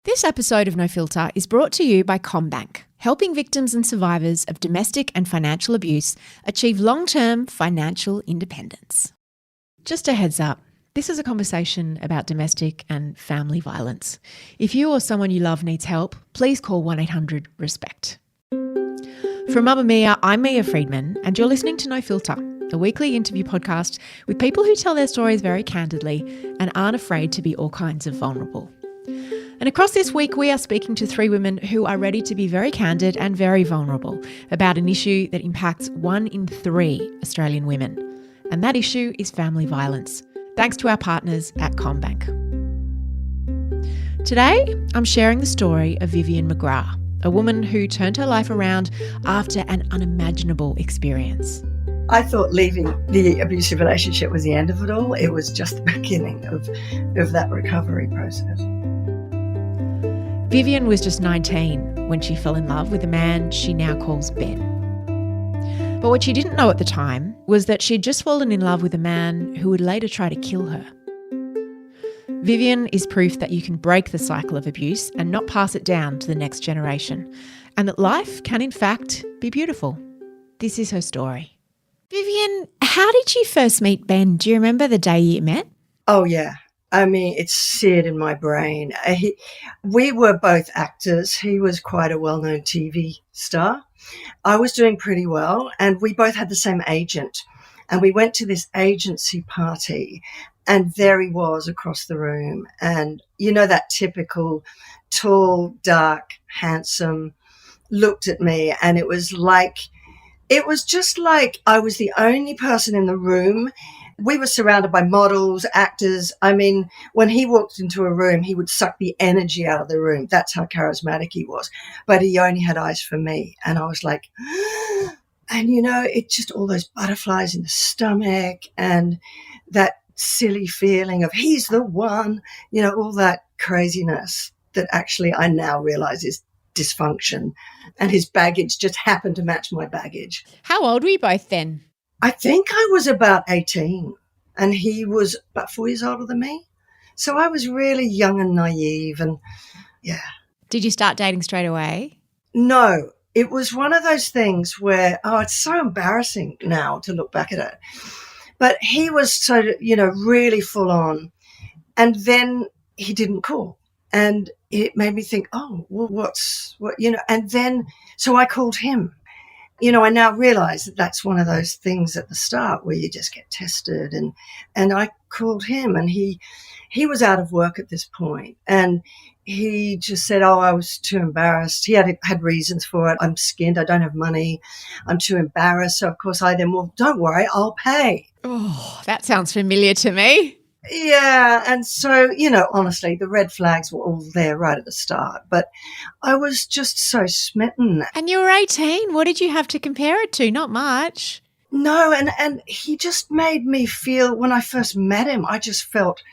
This episode of No Filter is brought to you by CommBank, helping victims and survivors of domestic and financial abuse achieve long-term financial independence. Just a heads up, this is a conversation about domestic and family violence. If you or someone you love needs help, please call 1-800-RESPECT. From Mamma Mia, I'm Mia Freedman, and you're listening to No Filter, a weekly interview podcast with people who tell their stories very candidly and aren't afraid to be all kinds of vulnerable. And across this week, we are speaking to three women who are ready to be very candid and very vulnerable about an issue that impacts 1 in 3 Australian women. And that issue is family violence, thanks to our partners at CommBank. Today, I'm sharing the story of Vivian McGrath, a woman who turned her life around after an unimaginable experience. I thought leaving the abusive relationship was the end of it all. It was just the beginning of that recovery process. Vivian was just 19 when she fell in love with a man she now calls Ben. But what she didn't know at the time was that she'd just fallen in love with a man who would later try to kill her. Vivian is proof that you can break the cycle of abuse and not pass it down to the next generation, and that life can in fact be beautiful. This is her story. Vivian, how did you first meet Ben? Do you remember the day you met? Oh, yeah. I mean, it's seared in my brain. We were both actors. He was quite a well-known TV star. I was doing pretty well, and we both had the same agent. And we went to this agency party, and there he was across the room. And, you know, that typical tall, dark, handsome, looked at me, and it was just like I was the only person in the room. We were surrounded by models, actors. I mean, when he walked into a room, he would suck the energy out of the room. That's how charismatic he was. But he only had eyes for me. And I was like, and you know, it just all those butterflies in the stomach and that silly feeling of he's the one, you know, all that craziness that actually I now realize is dysfunction. And his baggage just happened to match my baggage. How old were you both then? I think I was about 18 and he was about 4 years older than me. So I was really young and naive and yeah. Did you start dating straight away? No, it was one of those things where, it's so embarrassing now to look back at it. But he was so, you know, really full on. And then he didn't call. And it made me think, and then, so I called him. You know, I now realize that that's one of those things at the start where you just get tested. And I called him and he was out of work at this point. And he just said, I was too embarrassed. He had reasons for it. I'm skinned. I don't have money. I'm too embarrassed. So, of course, well, don't worry, I'll pay. Oh, that sounds familiar to me. Yeah, and so, you know, honestly, the red flags were all there right at the start, but I was just so smitten. And you were 18. What did you have to compare it to? Not much. No, and he just made me feel, when I first met him, I just felt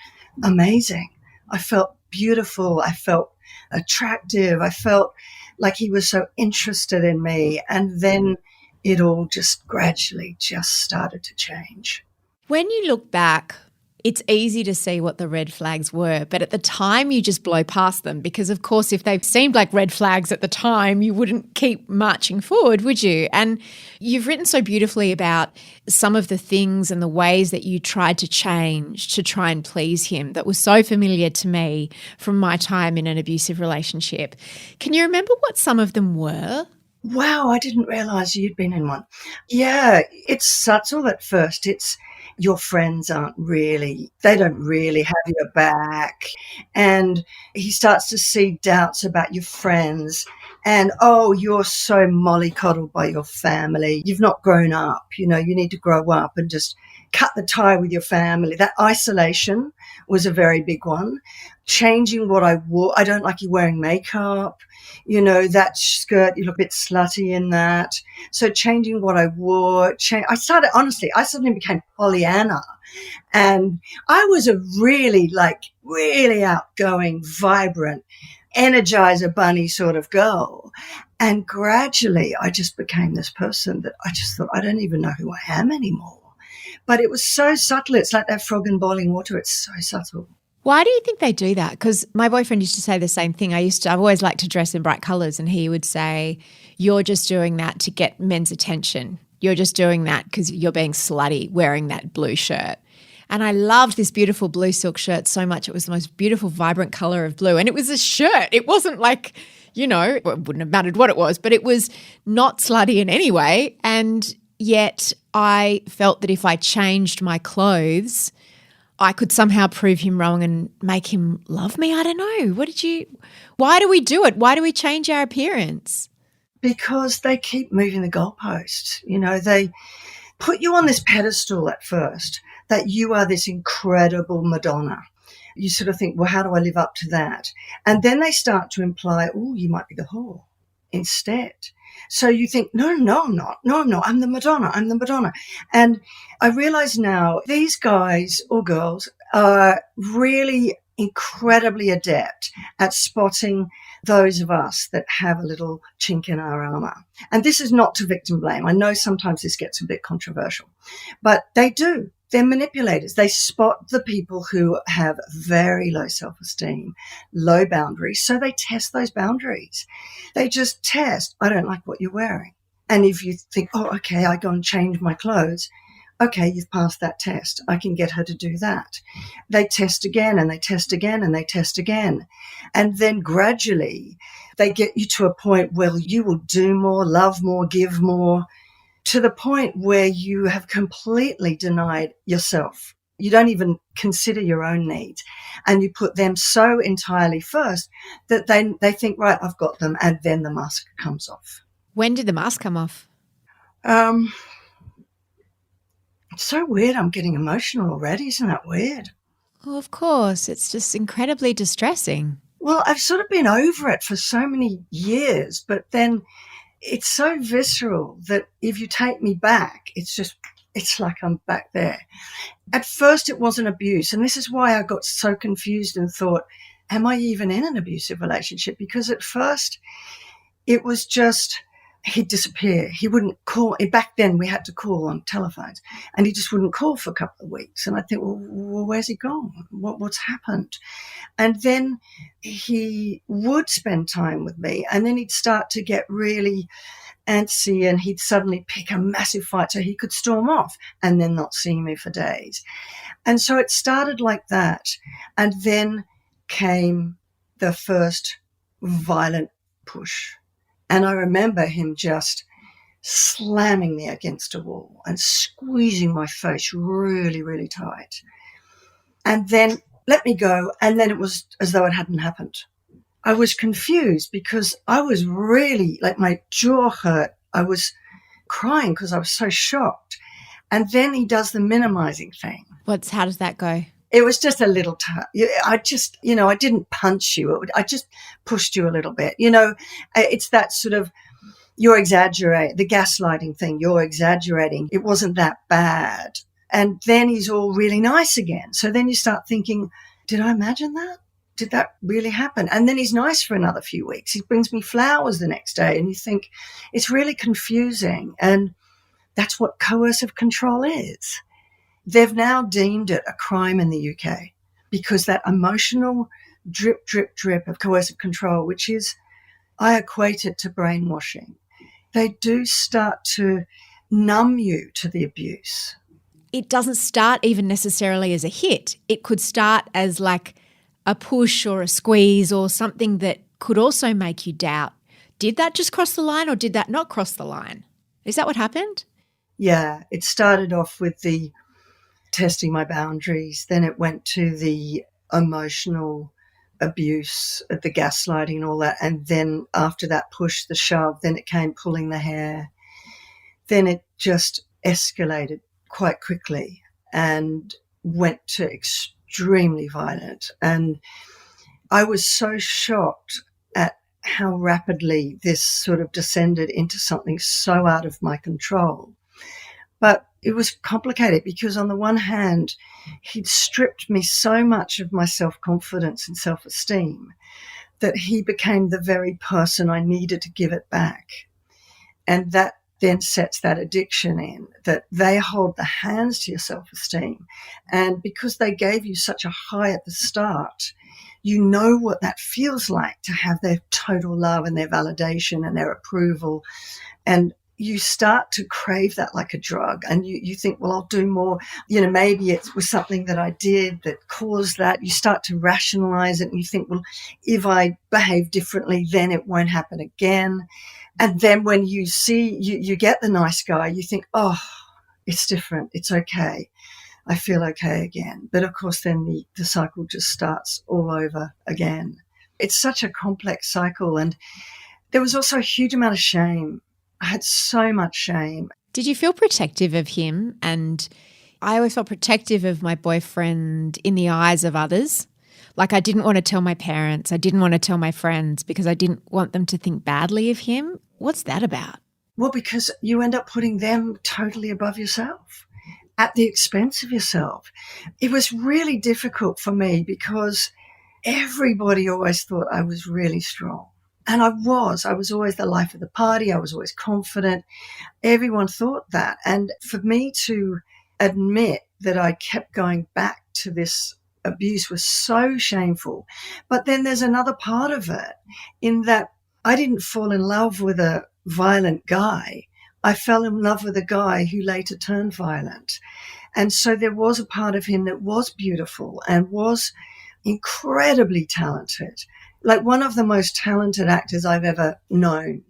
amazing. I felt beautiful. I felt attractive. I felt like he was so interested in me. And then it all just gradually just started to change. When you look back, it's easy to see what the red flags were, but at the time you just blow past them because, of course, if they seemed like red flags at the time, you wouldn't keep marching forward, would you? And you've written so beautifully about some of the things and the ways that you tried to change to try and please him that was so familiar to me from my time in an abusive relationship. Can you remember what some of them were? Wow, I didn't realise you'd been in one. Yeah, it's subtle at first. It's your friends they don't really have your back. And he starts to see doubts about your friends. And, you're so mollycoddled by your family. You've not grown up. You know, you need to grow up and just cut the tie with your family. That isolation was a very big one. Changing what I wore. I don't like you wearing makeup. You know, that skirt, you look a bit slutty in that. So changing what I wore. I suddenly became Pollyanna. And I was a really outgoing, vibrant, Energizer bunny sort of girl. And gradually I just became this person that I just thought, I don't even know who I am anymore. But it was so subtle. It's like that frog in boiling water. It's so subtle. Why do you think they do that? Because my boyfriend used to say the same thing. I've always liked to dress in bright colours, and he would say, you're just doing that to get men's attention. You're just doing that because you're being slutty wearing that blue shirt. And I loved this beautiful blue silk shirt so much. It was the most beautiful, vibrant colour of blue. And it was a shirt. It wasn't like, it wouldn't have mattered what it was, but it was not slutty in any way. And yet I felt that if I changed my clothes, I could somehow prove him wrong and make him love me. I don't know. Why do we do it? Why do we change our appearance? Because they keep moving the goalposts. They put you on this pedestal at first that you are this incredible Madonna. You sort of think, well, how do I live up to that? And then they start to imply, oh, you might be the whore instead. So you think, no, I'm not. No, I'm not. I'm the Madonna. I'm the Madonna. And I realize now these guys or girls are really incredibly adept at spotting those of us that have a little chink in our armor. And this is not to victim blame. I know sometimes this gets a bit controversial, but they do. They're manipulators. They spot the people who have very low self-esteem, low boundaries. So they test those boundaries. They just test, I don't like what you're wearing. And if you think, oh, okay, I go and change my clothes. Okay, you've passed that test. I can get her to do that. They test again and they test again and they test again. And then gradually they get you to a point where you will do more, love more, give more, to the point where you have completely denied yourself. You don't even consider your own needs. And you put them so entirely first that they think, right, I've got them. And then the mask comes off. When did the mask come off? It's so weird. I'm getting emotional already. Isn't that weird? Oh, of course. It's just incredibly distressing. Well, I've sort of been over it for so many years, but then it's so visceral that if you take me back, it's like I'm back there. At first, it wasn't abuse. And this is why I got so confused and thought, am I even in an abusive relationship? Because at first, it was just, he'd disappear. He wouldn't call. Back then, we had to call on telephones, and he just wouldn't call for a couple of weeks. And I think, well where's he gone? What's happened? And then he would spend time with me, and then he'd start to get really antsy, and he'd suddenly pick a massive fight so he could storm off and then not see me for days. And so it started like that. And then came the first violent push. And I remember him just slamming me against a wall and squeezing my face really, really tight. And then let me go. And then it was as though it hadn't happened. I was confused because I was really, like, my jaw hurt. I was crying because I was so shocked. And then he does the minimizing thing. How does that go? It was just a little touch. I just, I didn't punch you. I just pushed you a little bit. It's that sort of, you're exaggerating, the gaslighting thing, you're exaggerating. It wasn't that bad. And then he's all really nice again. So then you start thinking, did I imagine that? Did that really happen? And then he's nice for another few weeks. He brings me flowers the next day, and you think it's really confusing. And that's what coercive control is. They've now deemed it a crime in the UK because that emotional drip, drip, drip of coercive control, which is, I equate it to brainwashing. They do start to numb you to the abuse. It doesn't start even necessarily as a hit. It could start as like a push or a squeeze or something that could also make you doubt, did that just cross the line or did that not cross the line? Is that what happened? Yeah, it started off with the testing my boundaries. Then it went to the emotional abuse, the gaslighting and all that. And then after that push, the shove, then it came pulling the hair. Then it just escalated quite quickly and went to extremely violent. And I was so shocked at how rapidly this sort of descended into something so out of my control. But it was complicated because on the one hand, he'd stripped me so much of my self-confidence and self-esteem that he became the very person I needed to give it back. And that then sets that addiction in, that they hold the hands to your self-esteem. And because they gave you such a high at the start, you know what that feels like to have their total love and their validation and their approval. And you start to crave that like a drug, and you think, well, I'll do more. Maybe it was something that I did that caused that. You start to rationalize it, and you think, well, if I behave differently, then it won't happen again. And then when you see, you get the nice guy, you think, oh, it's different. It's okay. I feel okay again. But of course, then the cycle just starts all over again. It's such a complex cycle. And there was also a huge amount of shame. I had so much shame. Did you feel protective of him? And I always felt protective of my boyfriend in the eyes of others. Like I didn't want to tell my parents. I didn't want to tell my friends because I didn't want them to think badly of him. What's that about? Well, because you end up putting them totally above yourself at the expense of yourself. It was really difficult for me because everybody always thought I was really strong. And I was always the life of the party. I was always confident. Everyone thought that. And for me to admit that I kept going back to this abuse was so shameful. But then there's another part of it in that I didn't fall in love with a violent guy. I fell in love with a guy who later turned violent. And so there was a part of him that was beautiful and was incredibly talented, like one of the most talented actors I've ever known.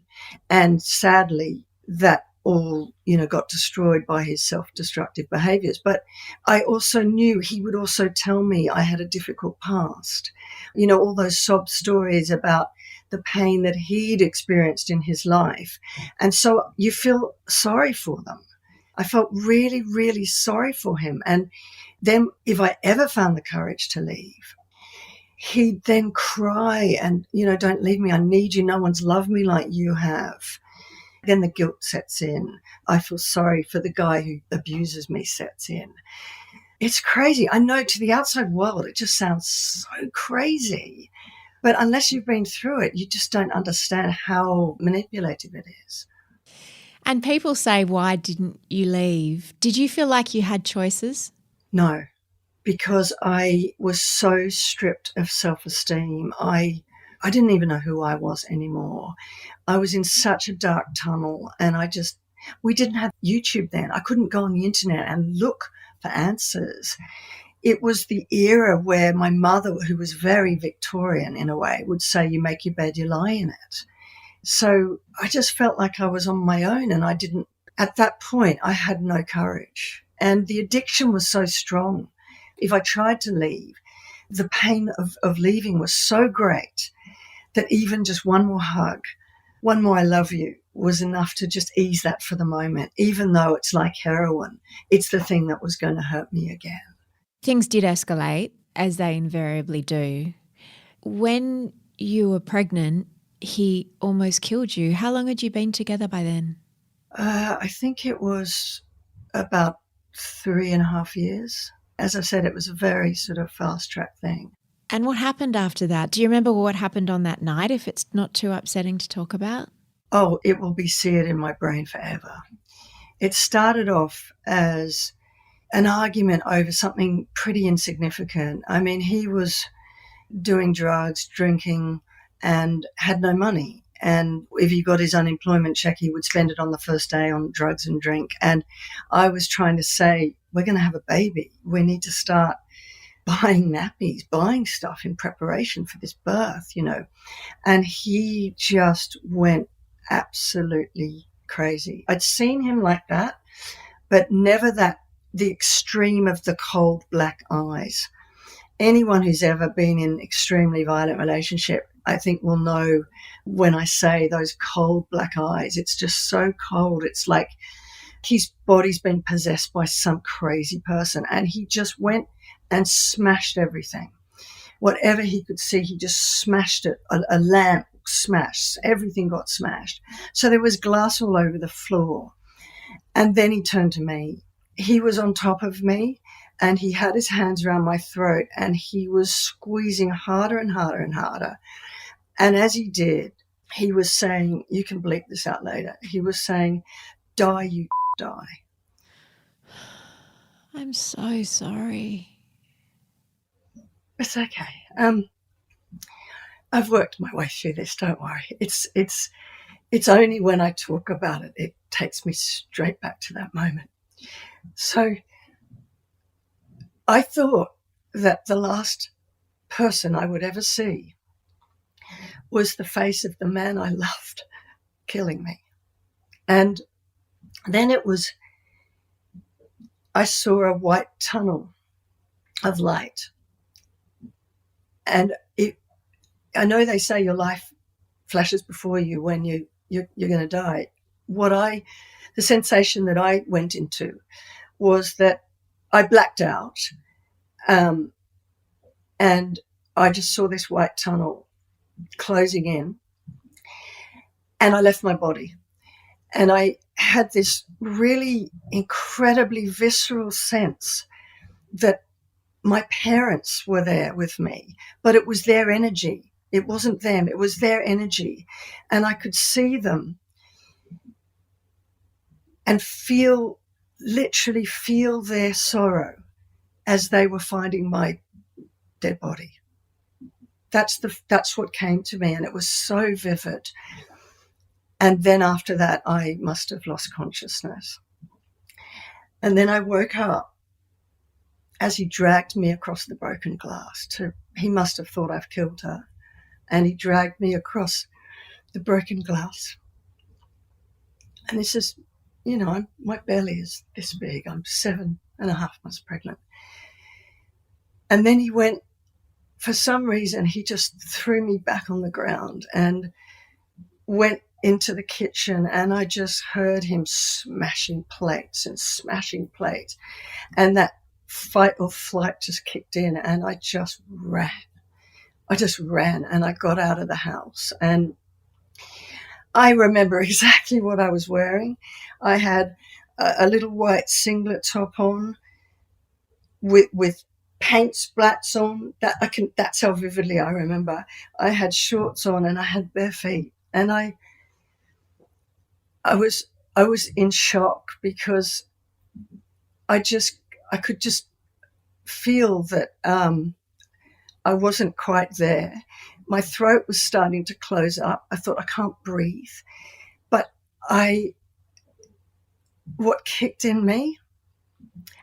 And sadly, that all, got destroyed by his self-destructive behaviors. But I also knew he would also tell me I had a difficult past. All those sob stories about the pain that he'd experienced in his life. And so you feel sorry for them. I felt really, really sorry for him. And then if I ever found the courage to leave, he'd then cry and, don't leave me. I need you. No one's loved me like you have. Then the guilt sets in. I feel sorry for the guy who abuses me sets in. It's crazy. I know to the outside world, it just sounds so crazy. But unless you've been through it, you just don't understand how manipulative it is. And people say, why didn't you leave? Did you feel like you had choices? No, because I was so stripped of self-esteem. I didn't even know who I was anymore. I was in such a dark tunnel, and we didn't have YouTube then. I couldn't go on the internet and look for answers. It was the era where my mother, who was very Victorian in a way, would say, you make your bed, you lie in it. So I just felt like I was on my own, and at that point, I had no courage. And the addiction was so strong. If I tried to leave, the pain of leaving was so great that even just one more hug, one more I love you was enough to just ease that for the moment, even though it's like heroin. It's the thing that was going to hurt me again. Things did escalate, as they invariably do. When you were pregnant, he almost killed you. How long had you been together by then? I think it was about 3.5 years. As I said, it was a very sort of fast-track thing. And what happened after that? Do you remember what happened on that night, if it's not too upsetting to talk about? Oh, it will be seared in my brain forever. It started off as an argument over something pretty insignificant. I mean, he was doing drugs, drinking, and had no money. And if he got his unemployment check, he would spend it on the first day on drugs and drink. And I was trying to say, we're going to have a baby. We need to start buying nappies, buying stuff in preparation for this birth, And he just went absolutely crazy. I'd seen him like that, but never the extreme of the cold black eyes. Anyone who's ever been in an extremely violent relationship, I think, will know when I say those cold black eyes. It's just so cold. It's like his body's been possessed by some crazy person, and he just went and smashed everything. Whatever he could see, he just smashed it. A lamp smashed. Everything got smashed. So there was glass all over the floor. And then he turned to me. He was on top of me, and he had his hands around my throat, and he was squeezing harder and harder and harder. And as he did, he was saying, you can bleep this out later, he was saying, die, you die. I'm so sorry. It's okay. I've worked my way through this, don't worry. It's only when I talk about it, it takes me straight back to that moment. So I thought that the last person I would ever see was the face of the man I loved killing me. And then I saw a white tunnel of light. And I know they say your life flashes before you when you're going to die. The sensation that I went into was that I blacked out, and I just saw this white tunnel closing in, and I left my body. And I had this really incredibly visceral sense that my parents were there with me, but it was their energy. It wasn't them. It was their energy. And I could see them and literally feel their sorrow as they were finding my dead body. That's what came to me, and it was so vivid. And then after that, I must have lost consciousness. And then I woke up as he dragged me across the broken glass. He must have thought I've killed her. And he dragged me across the broken glass. And this is, my belly is this big. I'm 7.5 months pregnant. And then he went, for some reason, he just threw me back on the ground and went into the kitchen, and I just heard him smashing plates. And that fight or flight just kicked in, and I just ran. And I got out of the house, and I remember exactly what I was wearing. I had a little white singlet top on with paint splats on. That's how vividly I remember. I had shorts on and I had bare feet, and I was in shock because I could just feel that I wasn't quite there. My throat was starting to close up. I thought, I can't breathe. But what kicked in me,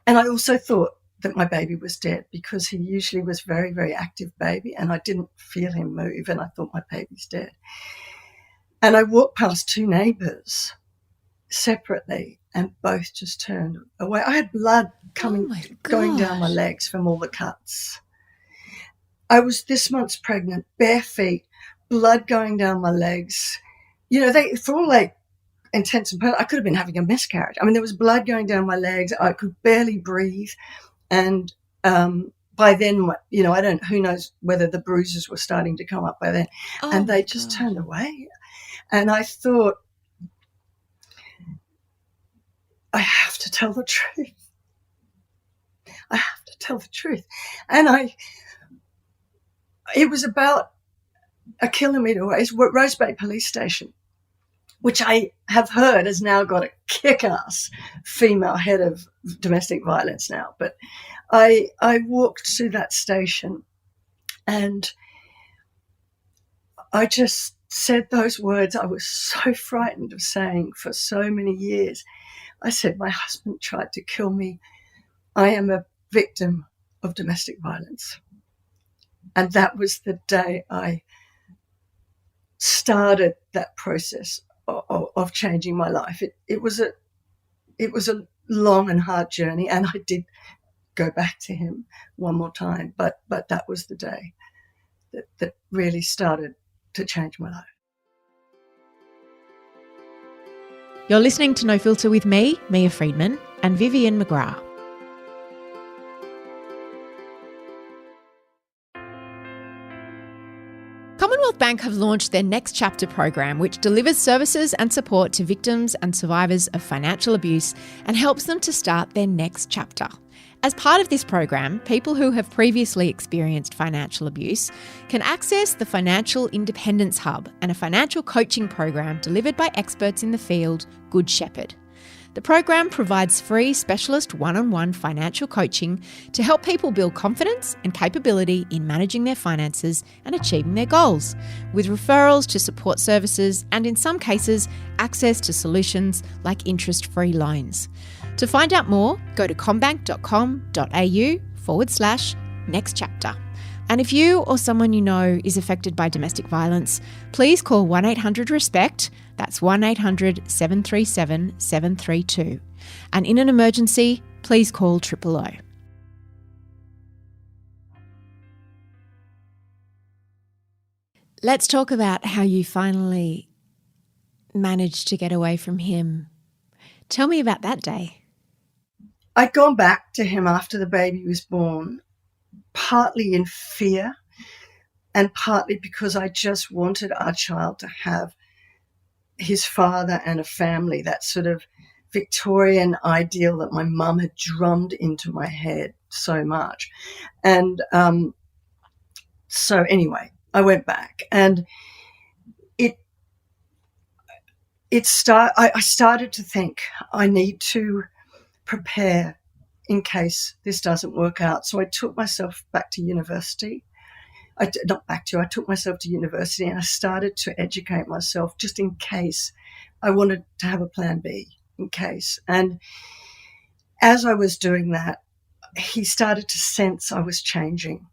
and I also thought that my baby was dead because he usually was very, very active baby, and I didn't feel him move, and I thought my baby's dead. And I walked past 2 neighbours separately, and both just turned away. I had blood going down my legs from all the cuts. I was this months pregnant, bare feet, blood going down my legs. For all intents and purposes, I could have been having a miscarriage. I mean, there was blood going down my legs. I could barely breathe. And by then, who knows whether the bruises were starting to come up by then. And they just turned away. And I thought, I have to tell the truth. And it was about a kilometre away. It's Rose Bay Police Station, which I have heard has now got a kick-ass female head of domestic violence now. But I walked to that station, and I just said those words I was so frightened of saying for so many years. I said, my husband tried to kill me. I am a victim of domestic violence. And that was the day I started that process of changing my life. It was a long and hard journey, and I did go back to him one more time. But that was the day that really started to change my life. You're listening to No Filter with me, Mia Freedman, and Vivian McGrath. Commonwealth Bank have launched their Next Chapter program, which delivers services and support to victims and survivors of financial abuse and helps them to start their next chapter. As part of this program, people who have previously experienced financial abuse can access the Financial Independence Hub and a financial coaching program delivered by experts in the field, Good Shepherd. The program provides free specialist one-on-one financial coaching to help people build confidence and capability in managing their finances and achieving their goals, with referrals to support services and, in some cases, access to solutions like interest-free loans. To find out more, go to commbank.com.au/next chapter. And if you or someone you know is affected by domestic violence, please call 1-800-RESPECT. That's 1-800-737-732. And in an emergency, please call 000. Let's talk about how you finally managed to get away from him. Tell me about that day. I'd gone back to him after the baby was born, partly in fear and partly because I just wanted our child to have his father and a family, that sort of Victorian ideal that my mum had drummed into my head so much. And so anyway, I went back and I started to think I need to prepare in case this doesn't work out. So I took myself back to university. I took myself to university and I started to educate myself just in case I wanted to have a plan B, in case. And as I was doing that, he started to sense I was changing.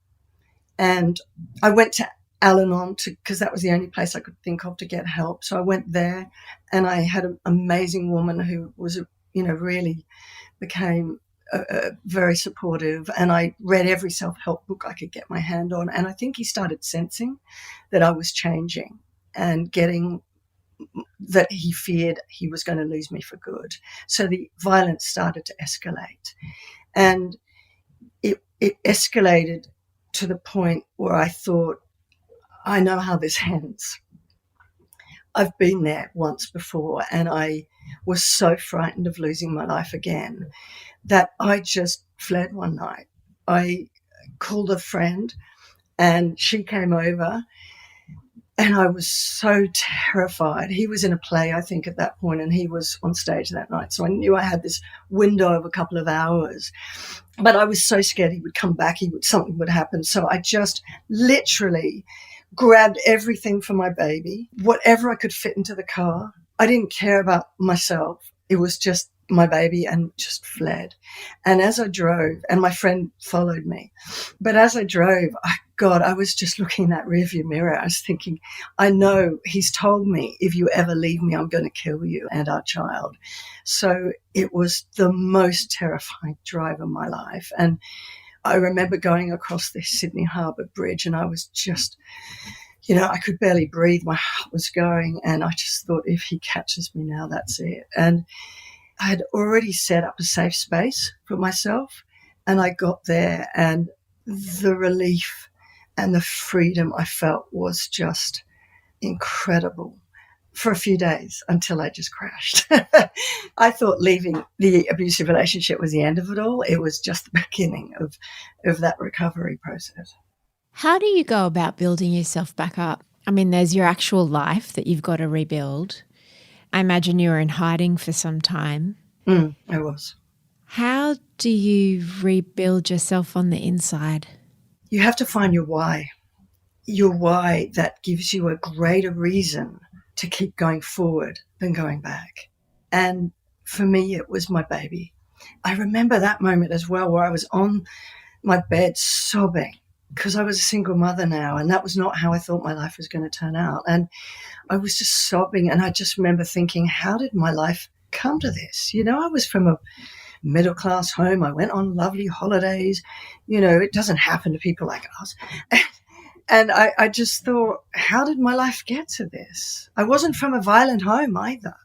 And I went to Al-Anon because that was the only place I could think of to get help. So I went there and I had an amazing woman who was, really became very supportive, and I read every self-help book I could get my hand on, and I think he started sensing that I was changing and getting that he feared he was going to lose me for good. So the violence started to escalate, and it escalated to the point where I thought, I know how this ends. I've been there once before, and I was so frightened of losing my life again that I just fled one night. I called a friend and she came over and I was so terrified. He was in a play, I think, at that point, and he was on stage that night. So I knew I had this window of a couple of hours, but I was so scared he would come back, something would happen. So I just literally grabbed everything for my baby, whatever I could fit into the car. I didn't care about myself. It was just my baby, and just fled. And as I drove, and my friend followed me, but as I drove, I was just looking in that rearview mirror. I was thinking, I know he's told me, if you ever leave me, I'm going to kill you and our child. So it was the most terrifying drive of my life. And I remember going across the Sydney Harbour Bridge, and I was just, I could barely breathe. My heart was going, and I just thought, if he catches me now, that's it. And I had already set up a safe space for myself, and I got there, and the relief and the freedom I felt was just incredible for a few days until I just crashed. I thought leaving the abusive relationship was the end of it all. It was just the beginning of that recovery process. How do you go about building yourself back up? I mean, there's your actual life that you've got to rebuild. I imagine you were in hiding for some time. I was. How do you rebuild yourself on the inside? You have to find your why that gives you a greater reason to keep going forward than going back. And for me, it was my baby. I remember that moment as well, where I was on my bed sobbing because I was a single mother now, and that was not how I thought my life was going to turn out. And I was just sobbing, and I just remember thinking, how did my life come to this? I was from a middle-class home. I went on lovely holidays. It doesn't happen to people like us. And I just thought, how did my life get to this? I wasn't from a violent home either.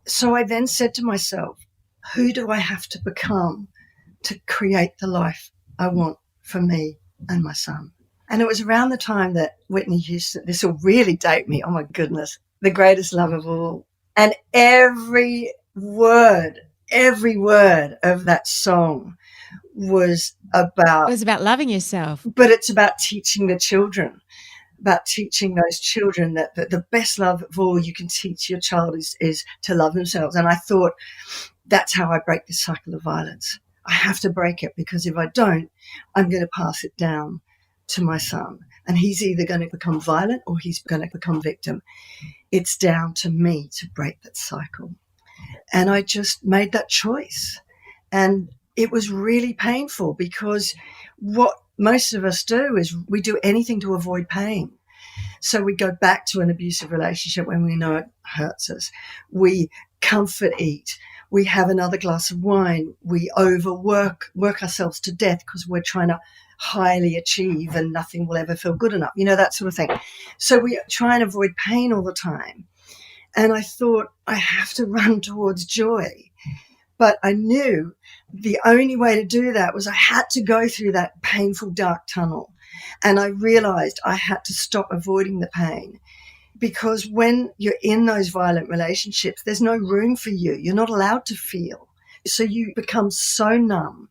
So I then said to myself, who do I have to become to create the life I want for me and my son? And it was around the time that Whitney Houston, this will really date me, oh my goodness, The Greatest Love of All. And every word of that song was about... It was about loving yourself. But it's about teaching the children, about teaching those children that the best love of all you can teach your child is to love themselves. And I thought, that's how I break this cycle of violence. I have to break it, because if I don't, I'm going to pass it down to my son. And he's either going to become violent or he's going to become victim. It's down to me to break that cycle. And I just made that choice. And it was really painful, because what most of us do is we do anything to avoid pain. So we go back to an abusive relationship when we know it hurts us. We comfort eat. We have another glass of wine. We work ourselves to death because we're trying to highly achieve and nothing will ever feel good enough, that sort of thing. So we try and avoid pain all the time. And I thought, I have to run towards joy. But I knew the only way to do that was I had to go through that painful, dark tunnel. And I realized I had to stop avoiding the pain, because when you're in those violent relationships, there's no room for you. You're not allowed to feel. So you become so numb.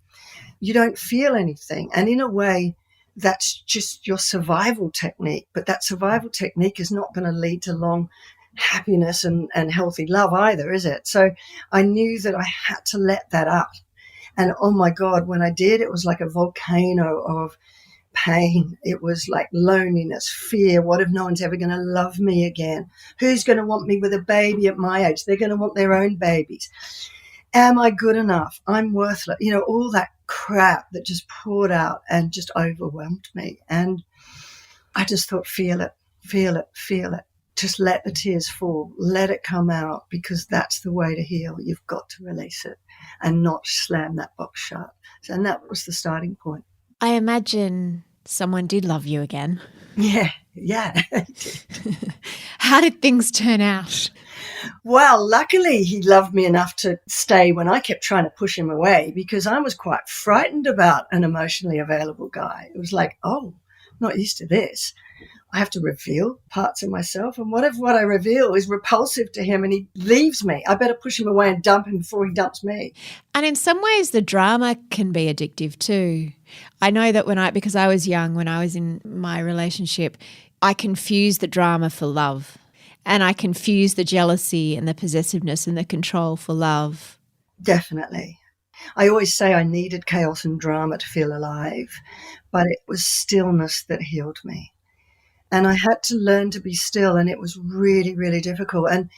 You don't feel anything. And in a way, that's just your survival technique. But that survival technique is not going to lead to long happiness and healthy love either, is it? So I knew that I had to let that up. And oh my God, when I did, it was like a volcano of pain. It was like loneliness, fear. What if no one's ever going to love me again? Who's going to want me with a baby at my age? They're going to want their own babies. Am I good enough? I'm worthless. All that crap that just poured out and just overwhelmed me. And I just thought, feel it, feel it, feel it. Just let the tears fall, let it come out, because that's the way to heal. You've got to release it and not slam that box shut. And that was the starting point. I imagine someone did love you again. Yeah. How did things turn out? Well, luckily he loved me enough to stay when I kept trying to push him away, because I was quite frightened about an emotionally available guy. It was like, oh, I'm not used to this. I have to reveal parts of myself. And what if what I reveal is repulsive to him and he leaves me? I better push him away and dump him before he dumps me. And in some ways, the drama can be addictive too. I know that because I was young, when I was in my relationship, I confused the drama for love. And I confused the jealousy and the possessiveness and the control for love. Definitely. I always say I needed chaos and drama to feel alive, but it was stillness that healed me. And I had to learn to be still, and it was really, really difficult. And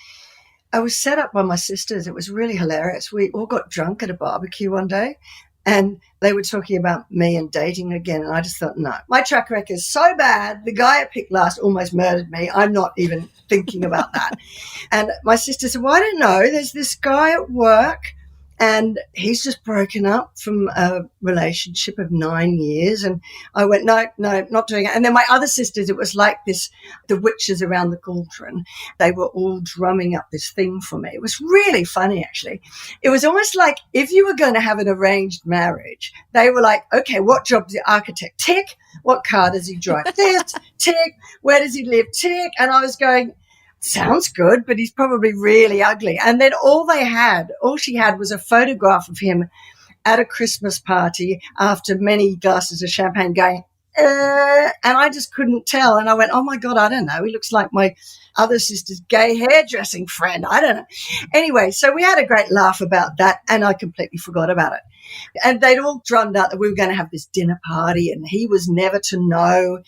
I was set up by my sisters. It was really hilarious. We all got drunk at a barbecue one day, and they were talking about me and dating again. And I just thought, no, my track record is so bad. The guy I picked last almost murdered me. I'm not even thinking about that. And my sister said, well, I don't know. There's this guy at work, and he's just broken up from a relationship of 9 years. And I went, no, not doing it. And then my other sisters, it was like this, the witches around the cauldron. They were all drumming up this thing for me. It was really funny, actually. It was almost like if you were going to have an arranged marriage, they were like, okay, what job does the architect? Tick. What car does he drive? This. Tick. Where does he live? Tick. And I was going, sounds good, but he's probably really ugly. And then all she had was a photograph of him at a Christmas party after many glasses of champagne going, and I just couldn't tell. And I went, oh my God, I don't know. He looks like my other sister's gay hairdressing friend. I don't know. Anyway, so we had a great laugh about that, and I completely forgot about it. And they'd all drummed up that we were going to have this dinner party, and he was never to know.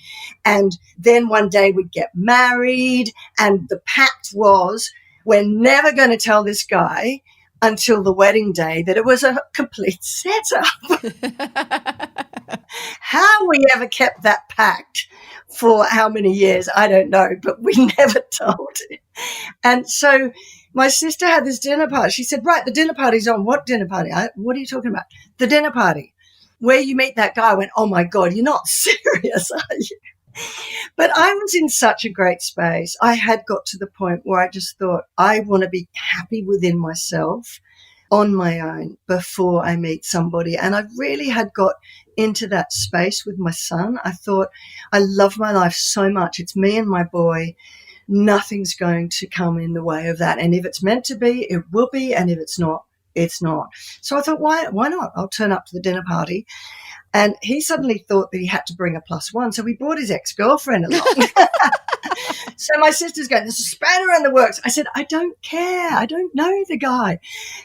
And then one day we'd get married, and the pact was we're never going to tell this guy until the wedding day that it was a complete setup. How we ever kept that pact for how many years, I don't know, but we never told it. And so my sister had this dinner party. She said, right, the dinner party's on. What dinner party? What are you talking about? The dinner party where you meet that guy. I went, oh my God, you're not serious, are you? But I was in such a great space. I had got to the point where I just thought, I want to be happy within myself on my own before I meet somebody. And I really had got into that space with my son. I thought, I love my life so much. It's me and my boy. Nothing's going to come in the way of that. And if it's meant to be, it will be. And if it's not, it's not. So I thought, why not? I'll turn up to the dinner party. And he suddenly thought that he had to bring a +1. So we brought his ex-girlfriend along. So my sister's going, there's a spanner in the works. I said, I don't care. I don't know the guy.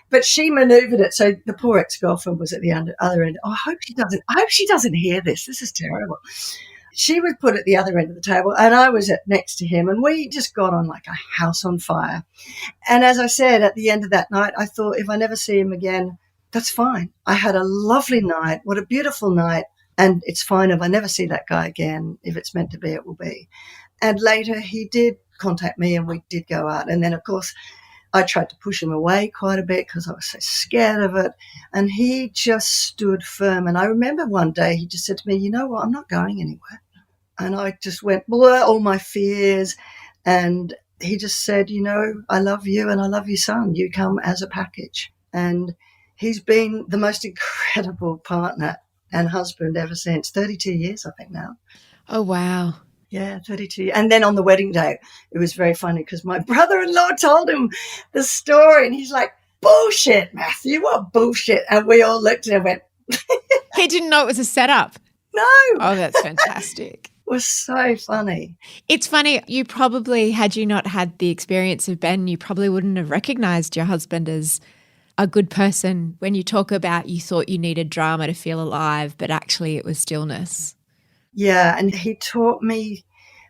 But she manoeuvred it. So the poor ex-girlfriend was at the other end. Oh, I hope she doesn't hear this. This is terrible. She was put at the other end of the table and I was next to him, and we just got on like a house on fire. And as I said, at the end of that night, I thought, if I never see him again, that's fine. I had a lovely night. What a beautiful night. And it's fine if I never see that guy again. If it's meant to be, it will be. And later he did contact me and we did go out. And then, of course, I tried to push him away quite a bit because I was so scared of it. And he just stood firm. And I remember one day he just said to me, you know what, I'm not going anywhere. And I just went, blur, all my fears. And he just said, you know, I love you and I love your son. You come as a package. And he's been the most incredible partner and husband ever since. 32 years, I think now. Oh, wow. Yeah, 32. And then on the wedding day, it was very funny because my brother-in-law told him the story and he's like, bullshit, Matthew, what bullshit? And we all looked and went. He didn't know it was a setup. No. Oh, that's fantastic. It was so funny. It's funny, you probably, had you not had the experience of Ben, you probably wouldn't have recognised your husband as a good person. When you talk about you thought you needed drama to feel alive, but actually it was stillness. Yeah, and he taught me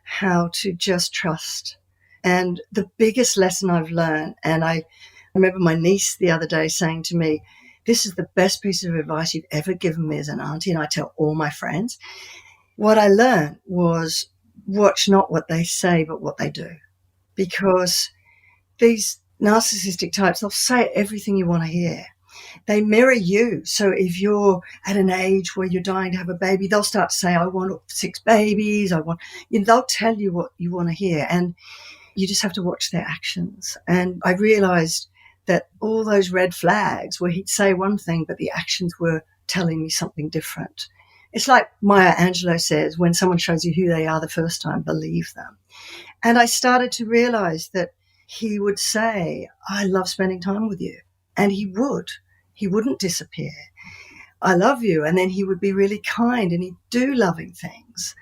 how to just trust. And the biggest lesson I've learned, and I remember my niece the other day saying to me, this is the best piece of advice you've ever given me as an auntie, and I tell all my friends. What I learned was watch not what they say, but what they do. Because these narcissistic types, they'll say everything you want to hear. They mirror you. So if you're at an age where you're dying to have a baby, they'll start to say, I want 6 babies. They'll tell you what you want to hear. And you just have to watch their actions. And I realized that all those red flags where he'd say one thing, but the actions were telling me something different. It's like Maya Angelou says, when someone shows you who they are the first time, believe them. And I started to realize that he would say, I love spending time with you. And he would. He wouldn't disappear. I love you. And then he would be really kind and he'd do loving things.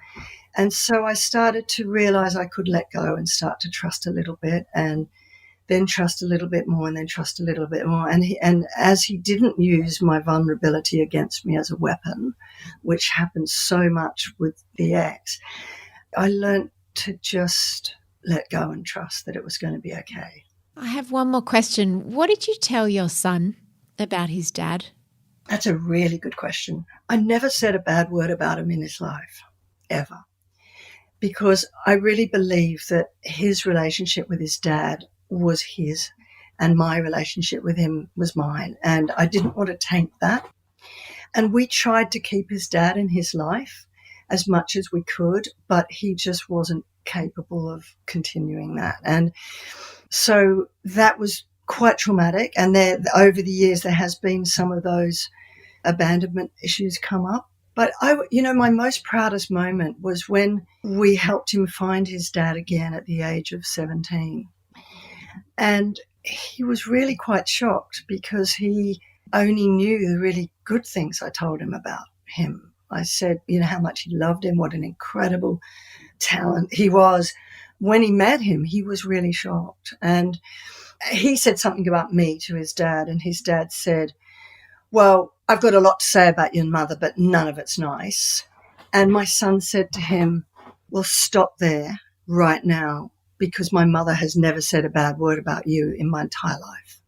And so I started to realize I could let go and start to trust a little bit, and then trust a little bit more, and then trust a little bit more. And as he didn't use my vulnerability against me as a weapon, which happens so much with the ex, I learned to just let go and trust that it was going to be okay. I have one more question. What did you tell your son about his dad? That's a really good question. I never said a bad word about him in his life, ever. Because I really believe that his relationship with his dad was his and my relationship with him was mine. And I didn't want to taint that. And we tried to keep his dad in his life as much as we could, but he just wasn't capable of continuing that. And so that was quite traumatic. And over the years, there has been some of those abandonment issues come up. But my most proudest moment was when we helped him find his dad again at the age of 17. And he was really quite shocked because he only knew the really good things I told him about him. I said, how much he loved him, what an incredible talent he was. When he met him, he was really shocked. And he said something about me to his dad, and his dad said, well, I've got a lot to say about your mother, but none of it's nice. And my son said to him, well, stop there right now, because my mother has never said a bad word about you in my entire life.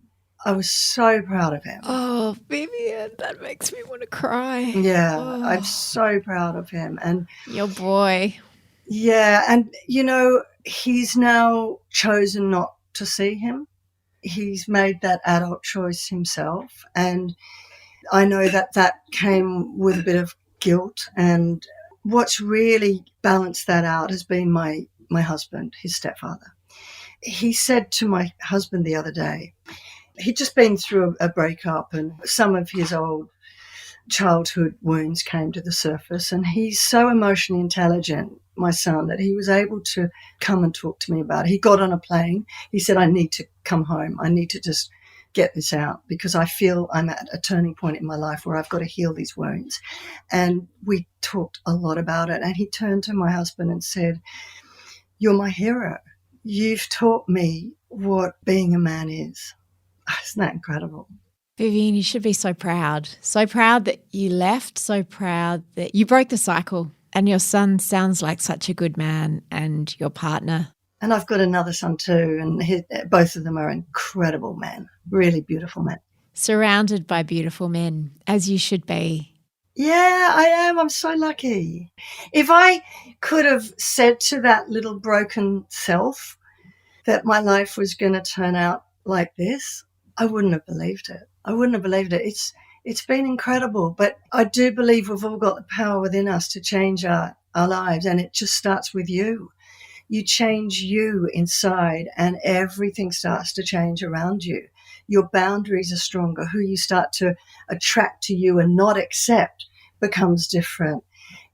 I was so proud of him. Oh, Vivian, that makes me want to cry. Yeah, oh. I'm so proud of him. And your boy. Yeah, and, he's now chosen not to see him. He's made that adult choice himself. And I know that came with a bit of guilt. And what's really balanced that out has been my husband, his stepfather. He said to my husband the other day, he'd just been through a breakup and some of his old childhood wounds came to the surface. And he's so emotionally intelligent, my son, that he was able to come and talk to me about it. He got on a plane. He said, I need to come home. I need to just get this out because I feel I'm at a turning point in my life where I've got to heal these wounds. And we talked a lot about it. And he turned to my husband and said, You're my hero. You've taught me what being a man is. Isn't that incredible? Vivian, you should be so proud. So proud that you left, so proud that you broke the cycle. And your son sounds like such a good man, and your partner. And I've got another son too, and both of them are incredible men, really beautiful men. Surrounded by beautiful men, as you should be. Yeah, I am. I'm so lucky. If I could have said to that little broken self that my life was going to turn out like this, I wouldn't have believed it. It's been incredible, but I do believe we've all got the power within us to change our lives, and it just starts with you. You change you inside and everything starts to change around you. Your boundaries are stronger. Who you start to attract to you and not accept becomes different.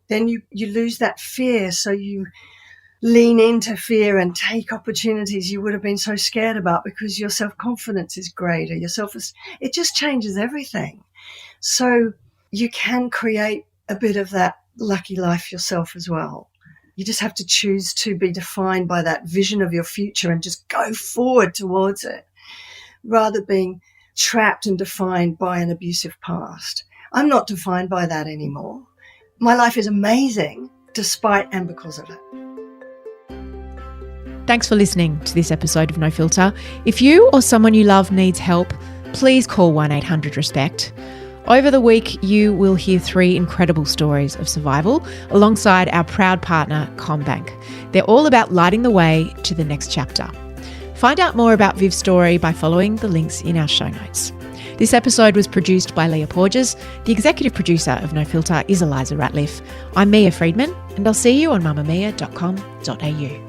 Then you lose that fear, so you lean into fear and take opportunities you would have been so scared about because your self-confidence is greater. It just changes everything. So you can create a bit of that lucky life yourself as well. You just have to choose to be defined by that vision of your future and just go forward towards it rather than being trapped and defined by an abusive past. I'm not defined by that anymore. My life is amazing despite and because of it. Thanks for listening to this episode of No Filter. If you or someone you love needs help, please call 1-800-RESPECT. Over the week, you will hear 3 incredible stories of survival alongside our proud partner, Commonwealth. They're all about lighting the way to the next chapter. Find out more about Viv's story by following the links in our show notes. This episode was produced by Leah Porges. The executive producer of No Filter is Elissa Ratliff. I'm Mia Freedman, and I'll see you on mamamia.com.au.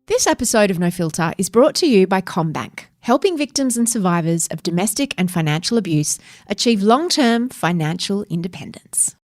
This episode of No Filter is brought to you by Commonwealth, helping victims and survivors of domestic and financial abuse achieve long-term financial independence.